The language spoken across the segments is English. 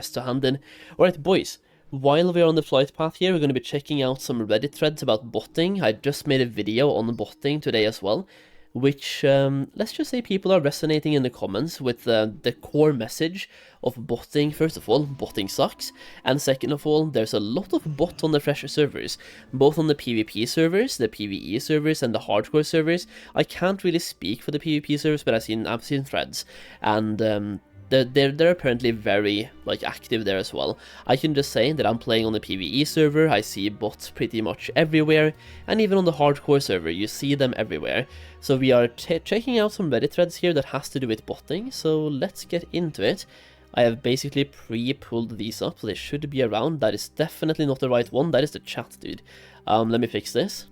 quest to hand in. Alright boys, while we're on the flight path here, we're going to be checking out some Reddit threads about botting. I just made a video on botting today as well, which, let's just say people are resonating in the comments with the core message of botting. First of all, botting sucks, and second of all, there's a lot of bot on the fresh servers, both on the PvP servers, the PvE servers, and the hardcore servers. I can't really speak for the PvP servers, but I've seen threads, and they're apparently very active there as well. I can just say that I'm playing on the PvE server, I see bots pretty much everywhere, and even on the hardcore server you see them everywhere. So we are checking out some Reddit threads here that has to do with botting, so let's get into it. I have basically pre-pulled these up, so they should be around. That is definitely not the right one, that is the chat, dude. Let me fix this.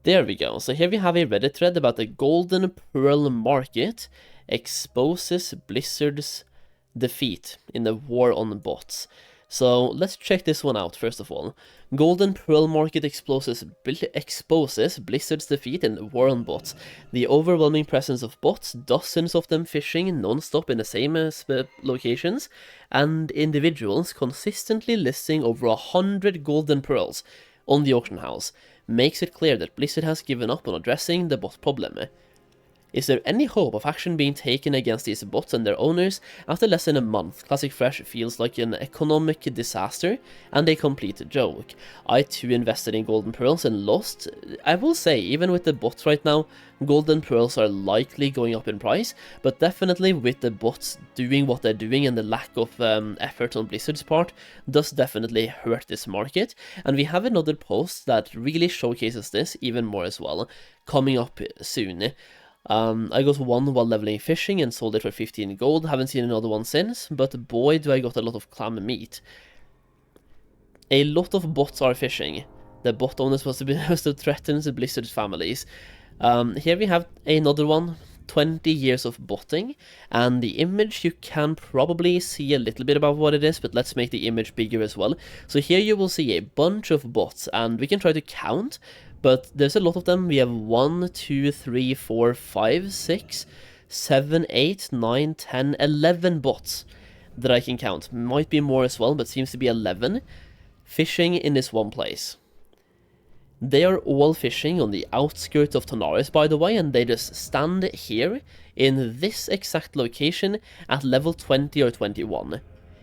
There we go. So here we have a Reddit thread about the Golden Pearl market exposes Blizzard's defeat in the war on bots. So let's check this one out first of all. Golden Pearl market exposes Blizzard's defeat in the war on bots. The overwhelming presence of bots, dozens of them fishing non-stop in the same locations, and individuals consistently listing over 100 golden pearls on the auction house, makes it clear that Blizzard has given up on addressing the bot problem. Is there any hope of action being taken against these bots and their owners? After less than a month, Classic Fresh feels like an economic disaster and a complete joke. I too invested in Golden Pearls and lost. I will say, even with the bots right now, Golden Pearls are likely going up in price, but definitely with the bots doing what they're doing and the lack of effort on Blizzard's part does definitely hurt this market. And we have another post that really showcases this even more as well, coming up soon. I got one while leveling fishing and sold it for 15 gold, haven't seen another one since, but boy do I got a lot of clam meat. A lot of bots are fishing. The bot owners must have threatened Blizzard's families. Here we have another one, 20 years of botting, and the image you can probably see a little bit about what it is, but let's make the image bigger as well. So here you will see a bunch of bots, and we can try to count, but there's a lot of them. We have 1, 2, 3, 4, 5, 6, 7, 8, 9, 10, 11 bots that I can count. Might be more as well, but seems to be 11 fishing in this one place. They are all fishing on the outskirts of Tanaris, by the way, and they just stand here in this exact location at level 20 or 21.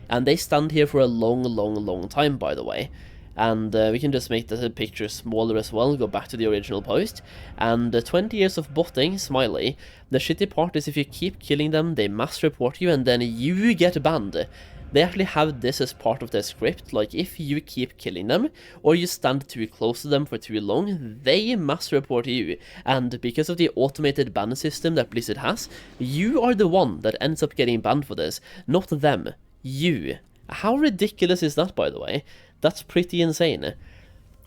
And they stand here for a long time, by the way. And we can just make the picture smaller as well, go back to the original post. And 20 years of botting, smiley. The shitty part is if you keep killing them, they mass report you and then you get banned. They actually have this as part of their script, like if you keep killing them, or you stand too close to them for too long, they mass report you, and because of the automated ban system that Blizzard has, you are the one that ends up getting banned for this, not them, you. How ridiculous is that, by the way? That's pretty insane.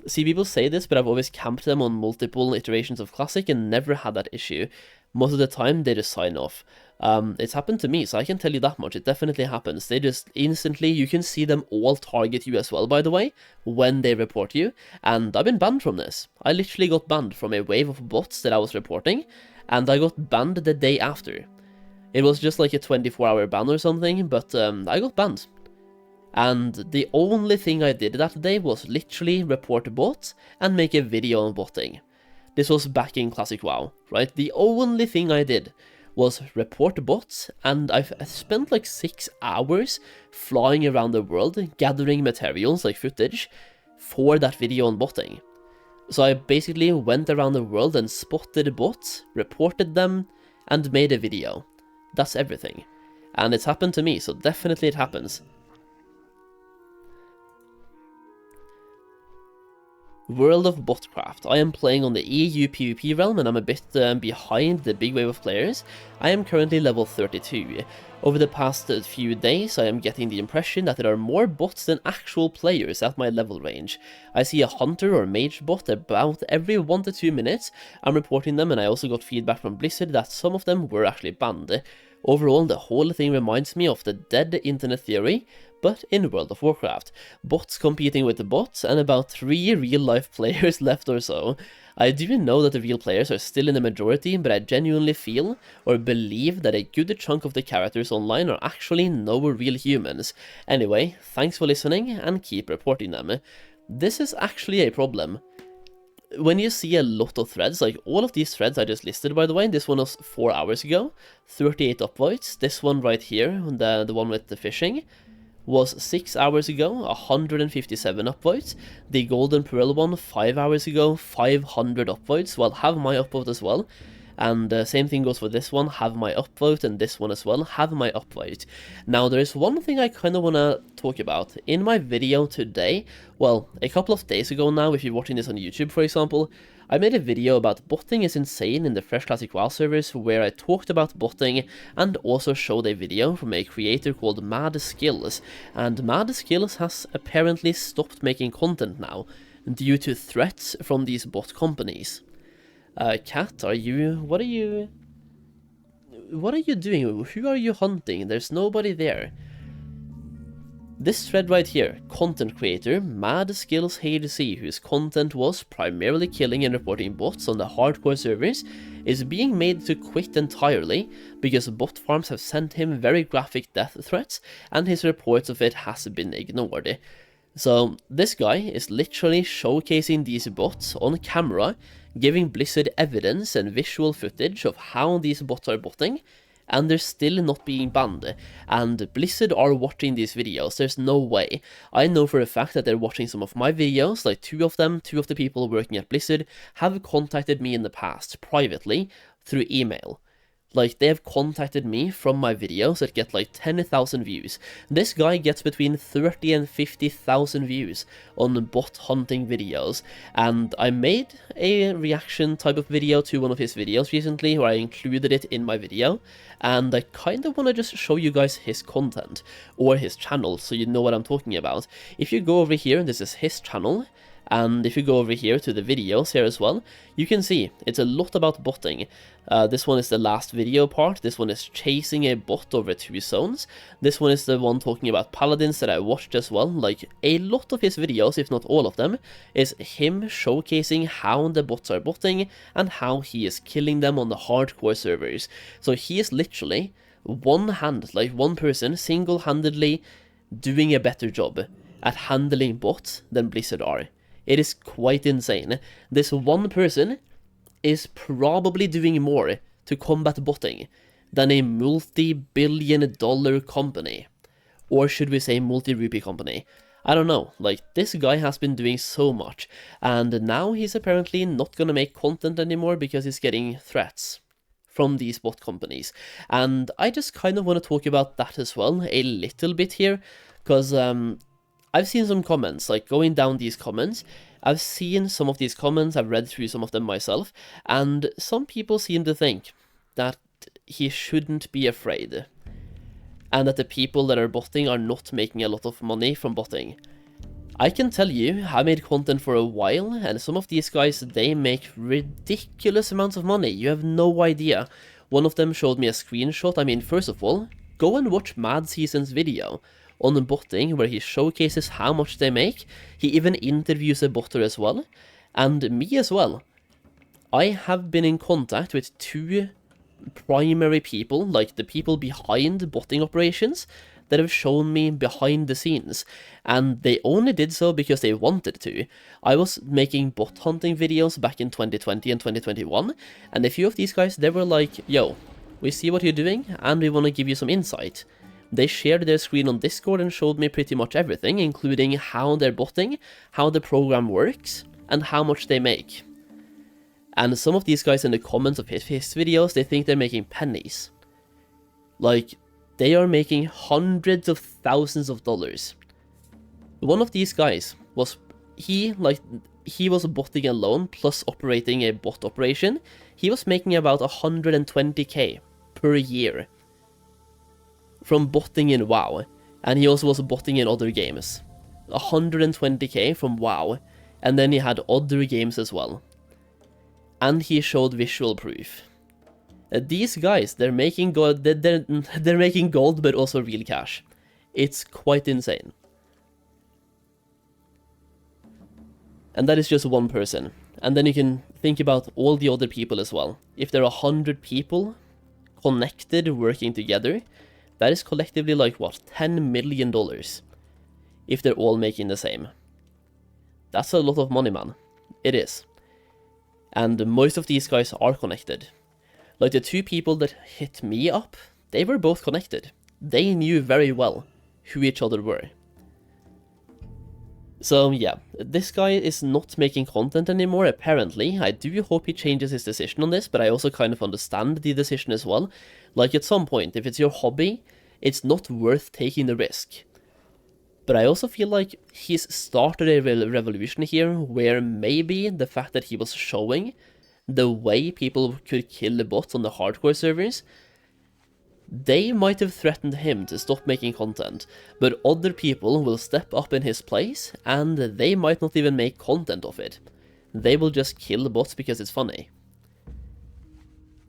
See, people say this, but I've always camped them on multiple iterations of Classic and never had that issue. Most of the time, they just sign off. It's happened to me, so I can tell you that much. It definitely happens. They just instantly, you can see them all target you as well, by the way, when they report you. And I've been banned from this. I literally got banned from a wave of bots that I was reporting, and I got banned the day after. It was just like a 24-hour ban or something, but I got banned. And the only thing I did that day was literally report bots and make a video on botting. This was back in Classic WoW, right? The only thing I did was report bots, and I spent like 6 hours flying around the world gathering materials like footage for that video on botting. So I basically went around the world and spotted bots, reported them, and made a video. That's everything. And it's happened to me, so definitely it happens. World of Botcraft. I am playing on the EU PvP realm and I'm a bit behind the big wave of players. I am currently level 32. Over the past few days I am getting the impression that there are more bots than actual players at my level range. I see a hunter or mage bot about every 1 to 2 minutes. I'm reporting them, and I also got feedback from Blizzard that some of them were actually banned. Overall, the whole thing reminds me of the dead internet theory, but in World of Warcraft. Bots competing with the bots, and about 3 real-life players left or so. I do know that the real players are still in the majority, but I genuinely feel or believe that a good chunk of the characters online are actually no real humans. Anyway, thanks for listening, and keep reporting them. This is actually a problem. When you see a lot of threads, like all of these threads I just listed, by the way, this one was 4 hours ago, 38 upvotes. This one right here, the one with the fishing, was 6 hours ago, 157 upvotes. The Golden Pearl one, 5 hours ago, 500 upvotes. Well, have my upvote as well. And same thing goes for this one, have my upvote, and this one as well, have my upvote. Now, there is one thing I kind of want to talk about. In my video today, well, a couple of days ago now, if you're watching this on YouTube, for example, I made a video about botting is insane in the Fresh Classic WoW servers, where I talked about botting and also showed a video from a creator called Mad Skills. And Mad Skills has apparently stopped making content now, due to threats from these bot companies. Cat, what are you doing? Who are you hunting? There's nobody there. This thread right here, content creator Mad Skills HC, whose content was primarily killing and reporting bots on the hardcore servers, is being made to quit entirely because bot farms have sent him very graphic death threats, and his reports of it has been ignored. So this guy is literally showcasing these bots on camera, giving Blizzard evidence and visual footage of how these bots are botting, and they're still not being banned. And Blizzard are watching these videos, there's no way. I know for a fact that they're watching some of my videos, like two of the people working at Blizzard, have contacted me in the past, privately, through email. Like, they have contacted me from my videos that get like 10,000 views. This guy gets between 30 and 50,000 views on bot hunting videos. And I made a reaction type of video to one of his videos recently, where I included it in my video. And I kind of want to just show you guys his content, or his channel, so you know what I'm talking about. If you go over here, this is his channel. And if you go over here to the videos here as well, you can see it's a lot about botting. This one is the last video part. This one is chasing a bot over 2 zones. This one is the one talking about paladins that I watched as well. Like, a lot of his videos, if not all of them, is him showcasing how the bots are botting and how he is killing them on the hardcore servers. So he is literally one person single-handedly doing a better job at handling bots than Blizzard are. It is quite insane. This one person is probably doing more to combat botting than a multi-billion-dollar company. Or should we say multi-rupee company? I don't know, like, this guy has been doing so much, and now he's apparently not gonna make content anymore because he's getting threats from these bot companies. And I just kind of want to talk about that as well, a little bit here, because I've seen some comments, like going down these comments, I've seen some of these comments, I've read through some of them myself, and some people seem to think that he shouldn't be afraid, and that the people that are botting are not making a lot of money from botting. I can tell you, I made content for a while, and some of these guys, they make ridiculous amounts of money. You have no idea. One of them showed me a screenshot. I mean, first of all, go and watch Mad Season's video on botting, where he showcases how much they make. He even interviews a botter as well, and me as well. I have been in contact with 2 primary people, like the people behind botting operations, that have shown me behind the scenes, and they only did so because they wanted to. I was making bot hunting videos back in 2020 and 2021, and a few of these guys, they were like, yo, we see what you're doing, and we want to give you some insight. They shared their screen on Discord and showed me pretty much everything, including how they're botting, how the program works, and how much they make. And some of these guys in the comments of his videos, they think they're making pennies. Like, they are making hundreds of thousands of dollars. One of these guys was, he was botting alone, plus operating a bot operation. He was making about 120k per year from botting in WoW, and he also was botting in other games. 120k from WoW, and then he had other games as well. And he showed visual proof. These guys, they're making gold, they're making gold, but also real cash. It's quite insane. And that is just one person. And then you can think about all the other people as well. If there are 100 people connected working together, that is collectively like what, $10 million if they're all making the same. That's a lot of money, man. It is. And most of these guys are connected. Like the two people that hit me up, they were both connected. They knew very well who each other were. So yeah, this guy is not making content anymore, apparently. I do hope he changes his decision on this, but I also kind of understand the decision as well. Like at some point, if it's your hobby, it's not worth taking the risk. But I also feel like he's started a revolution here, where maybe the fact that he was showing the way people could kill the bots on the hardcore servers, they might have threatened him to stop making content, but other people will step up in his place, and they might not even make content of it. They will just kill the bots because it's funny.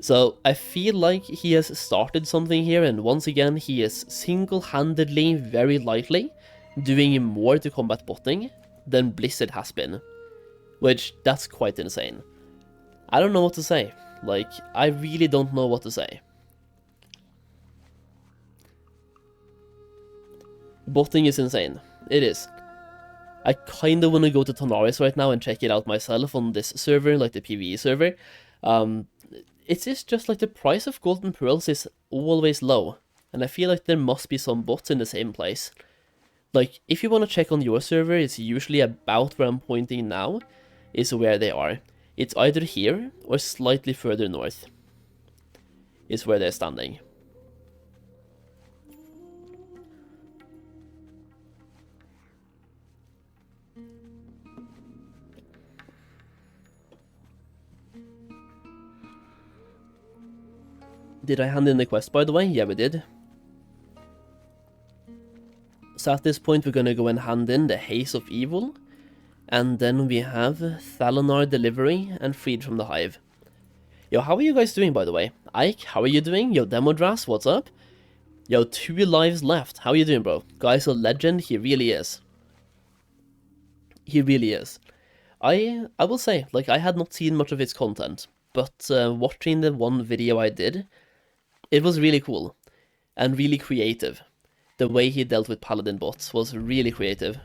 So I feel like he has started something here, and once again he is single-handedly, very lightly, doing more to combat botting than Blizzard has been. Which, that's quite insane. I don't know what to say. Like, I really don't know what to say. Botting is insane. It is. I kinda wanna go to Tanaris right now and check it out myself on this server, like the PvE server. It is just like the price of golden pearls is always low, and I feel like there must be some bots in the same place. Like, if you wanna check on your server, it's usually about where I'm pointing now, is where they are. It's either here, or slightly further north, is where they're standing. Did I hand in the quest, by the way? Yeah, we did. So at this point, we're gonna go and hand in the Haze of Evil, and then we have Thalanar Delivery and Freed from the Hive. Yo, how are you guys doing, by the way? Ike, how are you doing? Yo, Demodras, what's up? Yo, 2 lives left. How are you doing, bro? Guy's a legend, he really is. He really is. I will say, like, I had not seen much of his content, but watching the one video I did, it was really cool, and really creative. The way he dealt with Paladin bots was really creative.